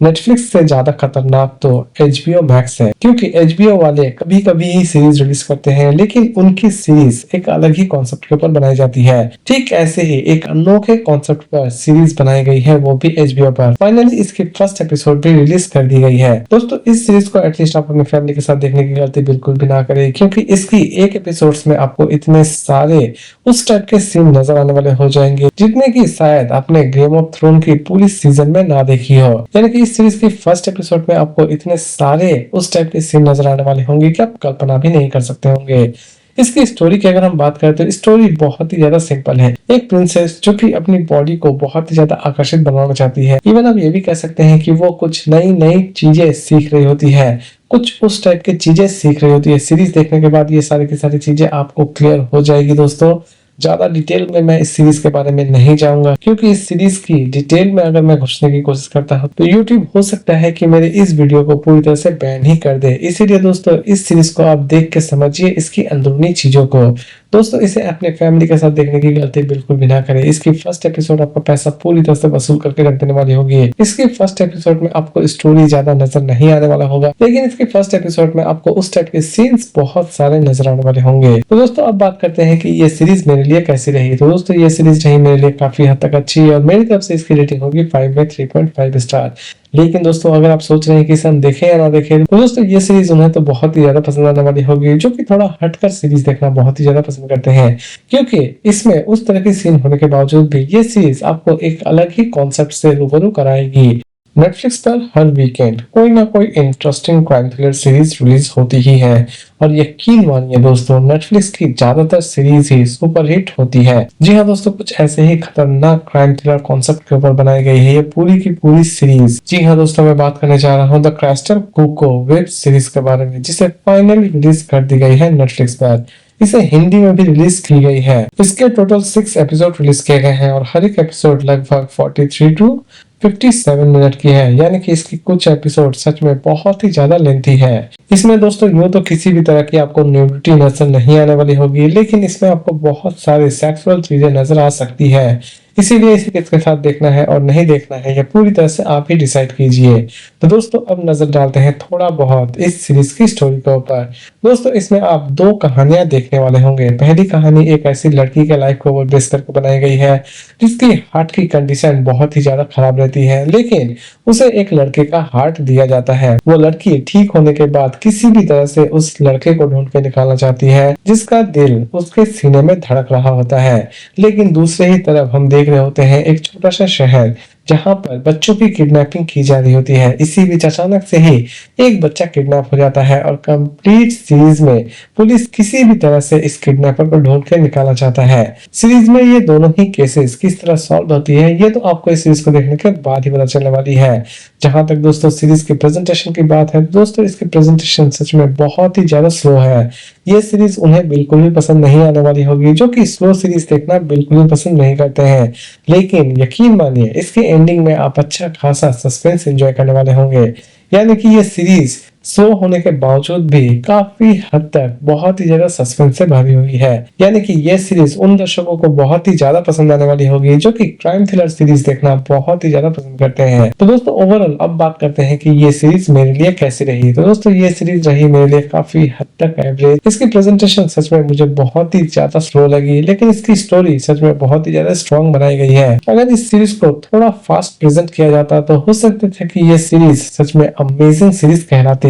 Netflix से ज्यादा खतरनाक तो HBO मैक्स है, क्योंकि HBO वाले कभी कभी ही सीरीज रिलीज करते हैं, लेकिन उनकी सीरीज एक अलग ही कॉन्सेप्ट के ऊपर बनाई जाती है। ठीक ऐसे ही एक अनोखे कॉन्सेप्ट पर सीरीज बनाई गई है, वो भी HBO पर। फाइनली इसकी फर्स्ट एपिसोड भी रिलीज कर दी गई है। दोस्तों इस सीरीज को एटलीस्ट आप अपनी फैमिली के साथ देखने की गलती बिल्कुल भी ना करें, क्योंकि इसकी एक एपिसोड्स में आपको इतने सारे उस टाइप के सीन नजर आने वाले हो जाएंगे जितने की शायद आपने गेम ऑफ थ्रोन की पूरी सीजन में ना देखी हो। यानी कि इस सीरीज की फर्स्ट एपिसोड में आपको इतने सारे उस टाइप के सीन नजर आने वाले होंगे कि आप कल्पना भी नहीं कर सकते होंगे। इसकी स्टोरी की अगर हम बात करें तो स्टोरी बहुत ही ज्यादा सिंपल है। एक प्रिंसेस जो कि अपनी बॉडी को बहुत ही ज्यादा आकर्षित बनाना चाहती है। इवन आप ये भी कह सकते हैं कि वो कुछ नई नई चीजें सीख रही होती है, कुछ उस टाइप की चीजें सीख रही होती है। सीरीज देखने के बाद ये सारी की सारी चीजें आपको क्लियर हो जाएगी। दोस्तों ज्यादा डिटेल में मैं इस सीरीज के बारे में नहीं जाऊंगा, क्योंकि इस सीरीज की डिटेल में अगर मैं घुसने की कोशिश करता हूँ तो YouTube हो सकता है कि मेरे इस वीडियो को पूरी तरह से बैन ही कर दे। इसीलिए दोस्तों इस सीरीज को आप देख के समझिए इसकी अंदरूनी चीजों को। दोस्तों इसे अपने फैमिली के साथ देखने की गलती बिल्कुल भी ना करें। इसकी फर्स्ट एपिसोड आपका पैसा पूरी तरह से वसूल करके रख देने वाली होगी। इसकी फर्स्ट एपिसोड में आपको स्टोरी ज्यादा नजर नहीं आने वाला होगा, लेकिन इसकी फर्स्ट एपिसोड में आपको उस टाइप के सीन्स बहुत सारे नजर आने वाले होंगे। तो दोस्तों अब बात करते हैं कि ये सीरीज मेरे लिए कैसी रही। तो दोस्तों ये सीरीज रही मेरे लिए काफी हद तक अच्छी है और मेरी तरफ से इसकी रेटिंग होगी 5 में 3.5 स्टार। लेकिन दोस्तों अगर आप सोच रहे हैं कि इसे हम देखें या ना देखें, तो दोस्तों ये सीरीज उन्हें तो बहुत ही ज्यादा पसंद आने वाली होगी, जो कि थोड़ा हटकर सीरीज देखना बहुत ही ज्यादा पसंद करते हैं, क्योंकि इसमें उस तरह की सीन होने के बावजूद भी ये सीरीज आपको एक अलग ही कॉन्सेप्ट से रूबरू कराएगी। नेटफ्लिक्स पर हर वीकेंड कोई ना कोई interesting crime thriller series release होती ही है, और यकीन मानिए दोस्तों नेटफ्लिक्स की ज्यादातर सीरीज ही सुपरहिट होती है। जी हाँ दोस्तों, कुछ ऐसे ही खतरनाक क्राइम थ्रिलर कॉन्सेप्ट के ऊपर बनाई गई है ये पूरी की पूरी सीरीज। जी हाँ दोस्तों, मैं बात करने जा रहा हूँ द क्रैस्टर कुको वेब सीरीज के बारे में, जिसे फाइनली रिलीज कर दी गई है नेटफ्लिक्स पर। इसे हिंदी में भी रिलीज की गई है। इसके टोटल 6 एपिसोड रिलीज किए गए हैं और हर एक एपिसोड लगभग 43 टू 57 मिनट की है। यानी कि इसकी कुछ एपिसोड सच में बहुत ही ज्यादा लेंथी है। इसमें दोस्तों यूं तो किसी भी तरह की आपको न्यूडिटी नजर नहीं आने वाली होगी, लेकिन इसमें आपको बहुत सारे सेक्सुअल चीजें नजर आ सकती है। इसीलिए इसे किसके साथ देखना है और नहीं देखना है ये पूरी तरह से आप ही डिसाइड कीजिए। तो दोस्तों अब नजर डालते हैं थोड़ा बहुत इस सीरीज की स्टोरी के ऊपर। दोस्तों इसमें आप 2 कहानियां देखने वाले होंगे। पहली कहानी एक ऐसी लड़की के लाइफ को बेस करके बनाई गई है जिसकी हार्ट की कंडीशन बहुत ही ज्यादा खराब रहती है, लेकिन उसे एक लड़के का हार्ट दिया जाता है। वो लड़की ठीक होने के बाद किसी भी तरह से उस लड़के को ढूंढ के निकालना चाहती है जिसका दिल उसके सीने में धड़क रहा होता है। लेकिन दूसरे ही तरफ हम देख रहे होते हैं एक छोटा सा शहर जहां पर बच्चों की किडनैपिंग की जा रही होती है। इसी बीच अचानक से ही एक बच्चा किडनैप हो जाता है और कंप्लीट सीरीज में पुलिस किसी भी तरह से इस किडनैपर को ढूंढ के निकालना चाहता है। सीरीज में ये दोनों ही केसेस किस तरह सॉल्व होती है ये तो आपको इस सीरीज को देखने के बाद ही पता चलने वाली है। जहां तक दोस्तों सीरीज की प्रेजेंटेशन की बात है, दोस्तों इसकी प्रेजेंटेशन सच में बहुत ही ज्यादा स्लो है। ये सीरीज उन्हें बिल्कुल भी पसंद नहीं आने वाली होगी जो कि स्लो सीरीज देखना बिल्कुल भी पसंद नहीं करते हैं। लेकिन यकीन मानिए इसके एंडिंग में आप अच्छा खासा सस्पेंस एंजॉय करने वाले होंगे। यानी कि ये सीरीज स्लो होने के बावजूद भी काफी हद तक बहुत ही ज्यादा सस्पेंस से भरी हुई है। यानी कि ये सीरीज उन दर्शकों को बहुत ही ज्यादा पसंद आने वाली होगी जो कि क्राइम थ्रिलर सीरीज देखना बहुत ही ज्यादा पसंद करते हैं। तो दोस्तों ओवरऑल अब बात करते हैं कि ये सीरीज मेरे लिए कैसी रही। तो दोस्तों ये सीरीज रही मेरे लिए काफी हद तक एवरेज। इसकी प्रेजेंटेशन सच में मुझे बहुत ही ज्यादा स्लो लगी, लेकिन इसकी स्टोरी सच में बहुत ही ज्यादा स्ट्रॉन्ग बनाई गई है। अगर इस सीरीज को थोड़ा फास्ट प्रेजेंट किया जाता तो हो सकता था कि ये सीरीज सच में अमेजिंग सीरीज कहलाती,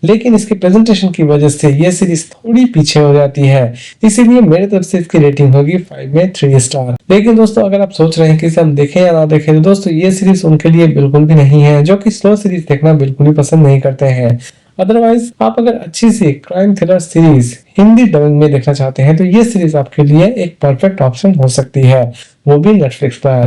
लेकिन इसकी प्रेजेंटेशन की वजह से ये सीरीज थोड़ी पीछे हो जाती है। इसीलिए मेरी तरफ से इसकी रेटिंग होगी 5 में 3 स्टार। लेकिन दोस्तों अगर आप सोच रहे हैं कि इसे हम देखें या ना देखें, तो दोस्तों ये सीरीज उनके लिए बिल्कुल भी नहीं है जो कि स्लो सीरीज देखना बिल्कुल भी पसंद नहीं करते हैं। अदरवाइज आप अगर अच्छी सी crime thriller series Hindi dubbing में देखना चाहते हैं तो ये सीरीज आपके लिए एक परफेक्ट ऑप्शन हो सकती है, वो भी नेटफ्लिक्स पर।